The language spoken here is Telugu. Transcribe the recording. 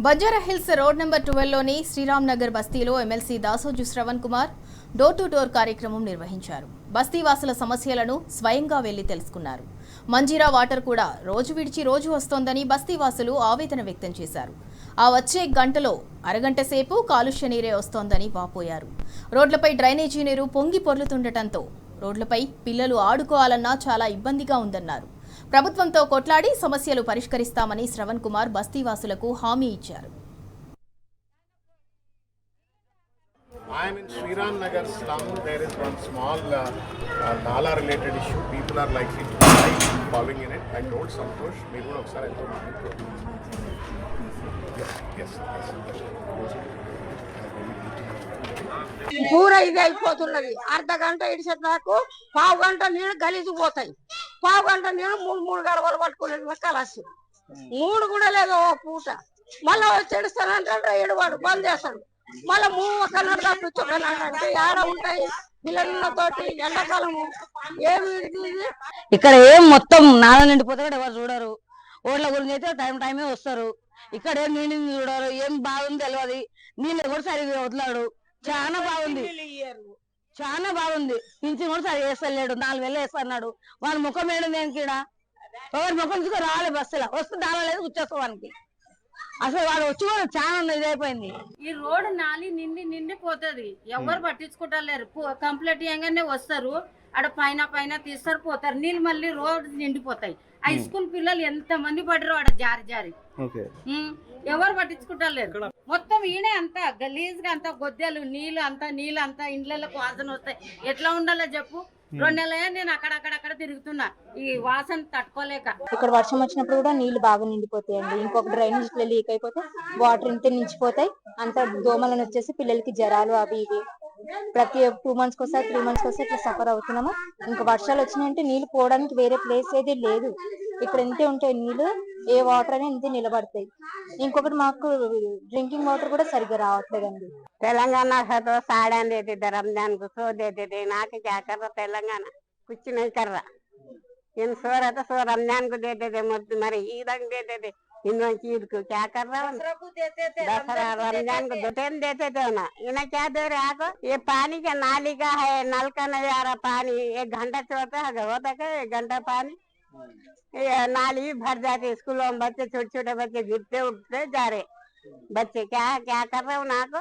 బంజారాహిల్స్ రోడ్ నెంబర్ 12లోని శ్రీరామ్ నగర్ బస్తీలో MLC Dasoju Shravan Kumar door to door కార్యక్రమం నిర్వహించారు. బస్తీవాసుల సమస్యలను స్వయంగా వెళ్లి తెలుసుకున్నారు. మంజీరా వాటర్ కూడా రోజు విడిచి రోజు వస్తోందని బస్తీవాసులు ఆవేదన వ్యక్తం చేశారు. ఆ వచ్చే గంటలో అరగంట సేపు కాలుష్య నీరే వస్తోందని వాపోయారు. రోడ్లపై డ్రైనేజీ నీరు పొంగి పొర్లుతుండటంతో రోడ్లపై పిల్లలు ఆడుకోవాలన్నా చాలా ఇబ్బందిగా ఉందన్నారు. ప్రభుత్వంతో కొట్లాడి సమస్యలు పరిష్కరిస్తామని శ్రవణ్ కుమార్ బస్తీవాసులకు హామీ ఇచ్చారు. I am in Sriram Nagar slum. There is one small Nala related issue. People are likely to die falling in it. I told Santosh, maybe one of Yes. పూరా ఇది అయిపోతున్నది. అర్ధ గంట ఇడిసేట నాకు పావు గంట నీళ్ళు గలీజుపోతాయి. పావు గంట నీళ్ళు మూడు గడవలు పట్టుకునే కలసి మూడు కూడా లేదు ఓ పూట. మళ్ళా వచ్చి ఎడుస్తానంటే ఎడవాడు బంద్ చేస్తాడు. మళ్ళా కన్నడ తప్పించుకుంటే ఏడ ఉంటాయి పిల్లలతోటి ఎండాకాలము ఏమి. ఇక్కడ ఏం మొత్తం నాల నిండిపోతే కూడా ఎవరు చూడరు. ఓట్ల గురించి అయితే టైమే వస్తారు. ఇక్కడ ఏం నిండింది చూడరు. ఏం బాగుంది తెలియదు. నీళ్ళు కూడా సరిగ్గా వదలాడు. చాలా బాగుంది. పింఛన్ కూడా సరి వేస్తలేడు. 4 వేలు వేస్తున్నాడు. వాడి ముఖం ఏడు దేనికి ఎవరి ముఖం చూసి రాలే. బస్సులో వస్తే దాని లేదు కూర్చోస్తాం వానికి. అసలు వాడు వచ్చి కూడా చాలా ఇదైపోయింది. ఈ రోడ్ నాలి నిండిపోతుంది. ఎవరు పట్టించుకుంటలేరు. కంప్లీట్ చేయగానే వస్తారు. ఆడ పైన తీస్తారు పోతారు. నీళ్ళు మళ్ళీ రోడ్ నిండిపోతాయి. హై స్కూల్ పిల్లలు ఎంత మంది పడరు ఆడ జారి ఎవరు పట్టించుకుంటలేరు. మొత్తం ఈయనే అంతా గలీజ్ గా అంతా గొద్దెలు నీళ్ళు అంతా ఇండ్లకు వాసన వస్తాయి. ఎట్లా ఉండాలో చెప్పు. 2 నెలలే నేను అక్కడక్కడ తిరుగుతున్నా ఈ వాసన తట్టుకోలేక. ఇక్కడ వర్షం వచ్చినప్పుడు కూడా నీళ్లు బాగా నిండిపోతాయండి. ఇంకొక డ్రైనేజ్ లీక్ అయిపోతే వాటర్ ఇంత నించిపోతాయి. అంత దోమలను వచ్చేసి పిల్లలకి జ్వరాలు అవి ఇవి ప్రతి 2 మంత్స్కి ఒకసారి 3 మంత్స్కి ఒకసారి ఇట్లా సఫర్ అవుతున్నాము. ఇంకా వర్షాలు వచ్చినాయంటే నీళ్లు పోవడానికి వేరే ప్లేస్ ఏది లేదు. ఇక్కడ ఇంతే ఉంటాయి నీళ్లు. ఏ వాటర్ అని ఇంతే నిలబడతాయి. ఇంకొకటి మాకు డ్రింకింగ్ వాటర్ కూడా సరిగ్గా రావట్లేదండి. तेलंगाना है तो साड़ियाँ देते थे, रमजान को सो देते थे. ना के क्या कर रहा तेलंगाना, कुछ नहीं कर रहा. इन सो रहा था सो रमजान को देते थे, मरे ईद देते थे. ईद को क्या कर रहा है? दसरा रमजान को 2 टाइम देते थे ना. इन्हें क्या दे रहे आपको? ये पानी का नाली का है, नल का नहीं आ रहा पानी. 1 घंटा चलता है होता है 1 घंटा पानी. ये नाली भी भर जाती. स्कूलों में बच्चे छोटे बच्चे गिरते उठते जा रहे. बच्चे क्या कर रहे हो ना को